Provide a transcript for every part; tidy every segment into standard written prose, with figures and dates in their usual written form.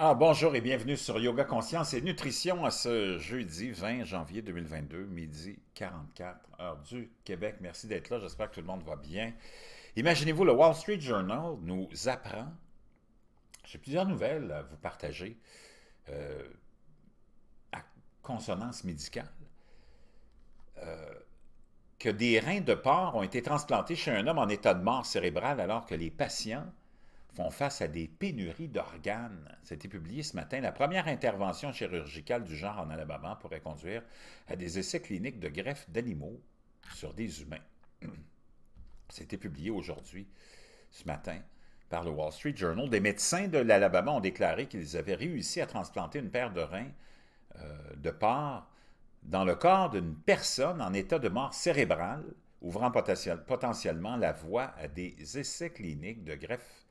Bonjour et bienvenue sur Yoga Conscience et Nutrition à ce jeudi 20 janvier 2022, midi 44, heure du Québec. Merci d'être là, j'espère que tout le monde va bien. Imaginez-vous, le Wall Street Journal nous apprend, j'ai plusieurs nouvelles à vous partager euh, à consonance médicale, que des reins de porc ont été transplantés chez un homme en état de mort cérébrale alors que les patients font face à des pénuries d'organes. C'était publié ce matin. La première intervention chirurgicale du genre en Alabama pourrait conduire à des essais cliniques de greffe d'animaux sur des humains. C'était publié aujourd'hui, ce matin, par le Wall Street Journal. Des médecins de l'Alabama ont déclaré qu'ils avaient réussi à transplanter une paire de reins de porc dans le corps d'une personne en état de mort cérébrale, ouvrant potentiellement la voie à des essais cliniques de greffe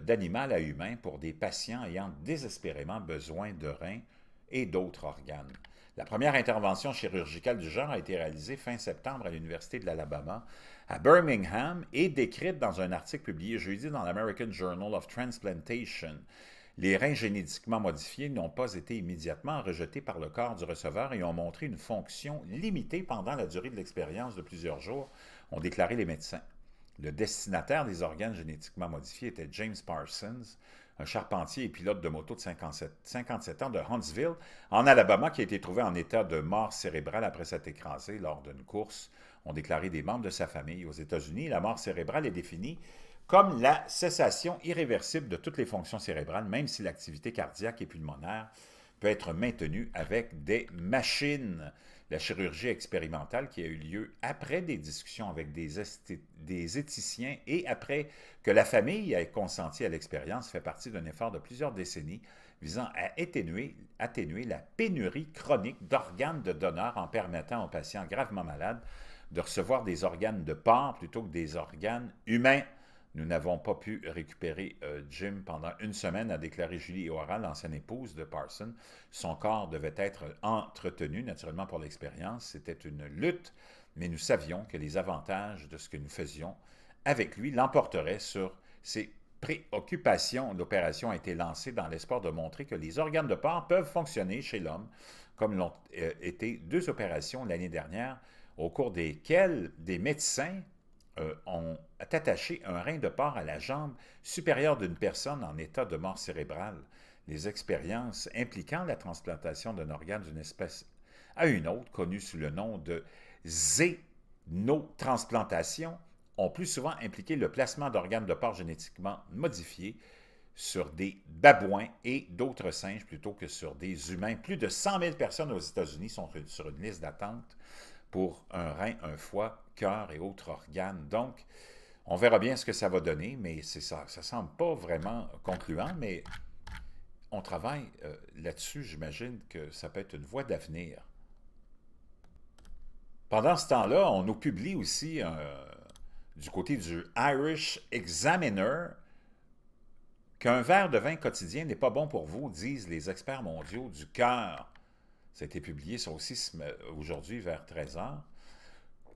d'animal à humain pour des patients ayant désespérément besoin de reins et d'autres organes. La première intervention chirurgicale du genre a été réalisée fin septembre à l'Université de l'Alabama à Birmingham et décrite dans un article publié jeudi dans l'American Journal of Transplantation. Les reins génétiquement modifiés n'ont pas été immédiatement rejetés par le corps du receveur et ont montré une fonction limitée pendant la durée de l'expérience de plusieurs jours, ont déclaré les médecins. Le destinataire des organes génétiquement modifiés était James Parsons, un charpentier et pilote de moto de 57 ans de Huntsville, en Alabama, qui a été trouvé en état de mort cérébrale après s'être écrasé lors d'une course, ont déclaré des membres de sa famille. Aux États-Unis, la mort cérébrale est définie comme la cessation irréversible de toutes les fonctions cérébrales, même si l'activité cardiaque et pulmonaire peut être maintenue avec des machines. La chirurgie expérimentale qui a eu lieu après des discussions avec des éthiciens et après que la famille ait consenti à l'expérience fait partie d'un effort de plusieurs décennies visant à atténuer la pénurie chronique d'organes de donneurs en permettant aux patients gravement malades de recevoir des organes de porc plutôt que des organes humains. Nous n'avons pas pu récupérer Jim pendant une semaine, a déclaré Julie O'Hara, l'ancienne épouse de Parson. Son corps devait être entretenu, naturellement, pour l'expérience. C'était une lutte, mais nous savions que les avantages de ce que nous faisions avec lui l'emporteraient sur ses préoccupations. L'opération a été lancée dans l'espoir de montrer que les organes de porc peuvent fonctionner chez l'homme, comme l'ont été deux opérations l'année dernière, au cours desquelles des médecins ont attaché un rein de porc à la jambe supérieure d'une personne en état de mort cérébrale. Les expériences impliquant la transplantation d'un organe d'une espèce à une autre, connue sous le nom de xénotransplantation, ont plus souvent impliqué le placement d'organes de porc génétiquement modifiés sur des babouins et d'autres singes plutôt que sur des humains. Plus de 100 000 personnes aux États-Unis sont sur une liste d'attente pour un rein, un foie, cœur et autres organes. Donc, on verra bien ce que ça va donner, mais c'est ça. Ça ne semble pas vraiment concluant, mais on travaille là-dessus. J'imagine que ça peut être une voie d'avenir. Pendant ce temps-là, on nous publie aussi du côté du Irish Examiner qu'un verre de vin quotidien n'est pas bon pour vous, disent les experts mondiaux du cœur. Ça a été publié, ça aussi, aujourd'hui vers 13 heures.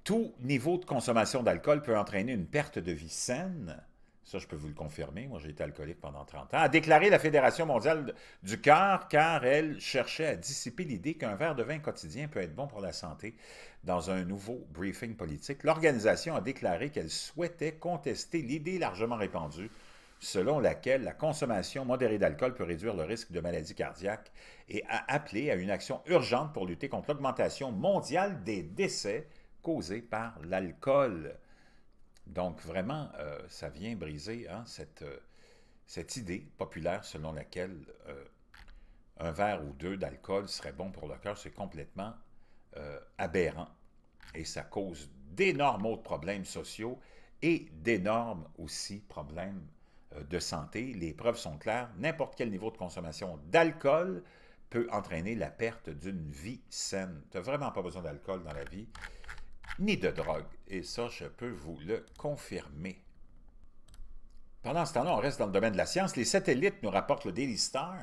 Tout niveau de consommation d'alcool peut entraîner une perte de vie saine. Ça, je peux vous le confirmer. Moi, j'ai été alcoolique pendant 30 ans. A déclaré la Fédération mondiale du cœur, car elle cherchait à dissiper l'idée qu'un verre de vin quotidien peut être bon pour la santé. Dans un nouveau briefing politique, l'organisation a déclaré qu'elle souhaitait contester l'idée largement répandue selon laquelle la consommation modérée d'alcool peut réduire le risque de maladies cardiaques et a appelé à une action urgente pour lutter contre l'augmentation mondiale des décès causés par l'alcool. Donc vraiment, ça vient briser cette idée populaire selon laquelle un verre ou deux d'alcool serait bon pour le cœur. C'est complètement aberrant et ça cause d'énormes autres problèmes sociaux et d'énormes aussi problèmes de santé. Les preuves sont claires. N'importe quel niveau de consommation d'alcool peut entraîner la perte d'une vie saine. Tu n'as vraiment pas besoin d'alcool dans la vie, ni de drogue. Et ça, je peux vous le confirmer. Pendant ce temps-là, on reste dans le domaine de la science. Les satellites, nous rapporte le Daily Star,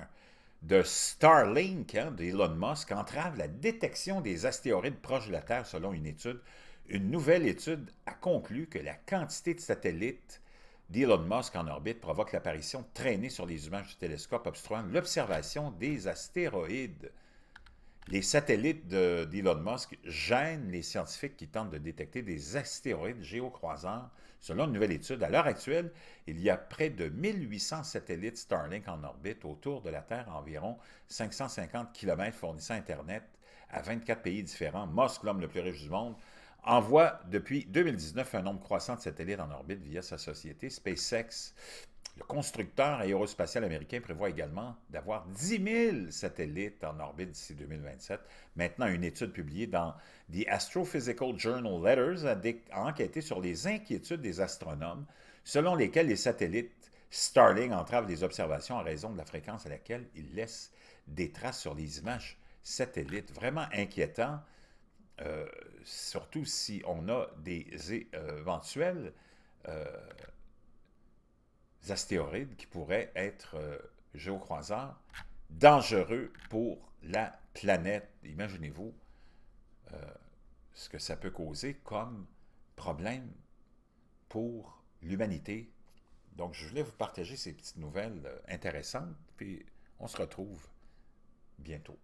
de Starlink, d'Elon Musk, entravent la détection des astéroïdes proches de la Terre selon une étude. Une nouvelle étude a conclu que la quantité de satellites d'Elon Musk en orbite provoque l'apparition de traînées sur les images du télescope obstruant l'observation des astéroïdes. Les satellites d'Elon Musk gênent les scientifiques qui tentent de détecter des astéroïdes géocroiseurs. Selon une nouvelle étude, à l'heure actuelle, il y a près de 1800 satellites Starlink en orbite autour de la Terre à environ 550 km fournissant Internet à 24 pays différents. Musk, l'homme le plus riche du monde, envoie depuis 2019 un nombre croissant de satellites en orbite via sa société SpaceX. Le constructeur aérospatial américain prévoit également d'avoir 10 000 satellites en orbite d'ici 2027. Maintenant, une étude publiée dans The Astrophysical Journal Letters a enquêté sur les inquiétudes des astronomes, selon lesquelles les satellites Starlink entravent les observations en raison de la fréquence à laquelle ils laissent des traces sur les images satellites. Vraiment inquiétant, surtout si on a des éventuels astéroïdes qui pourraient être géocroiseurs, dangereux pour la planète. Imaginez-vous ce que ça peut causer comme problème pour l'humanité. Donc, je voulais vous partager ces petites nouvelles intéressantes, puis on se retrouve bientôt.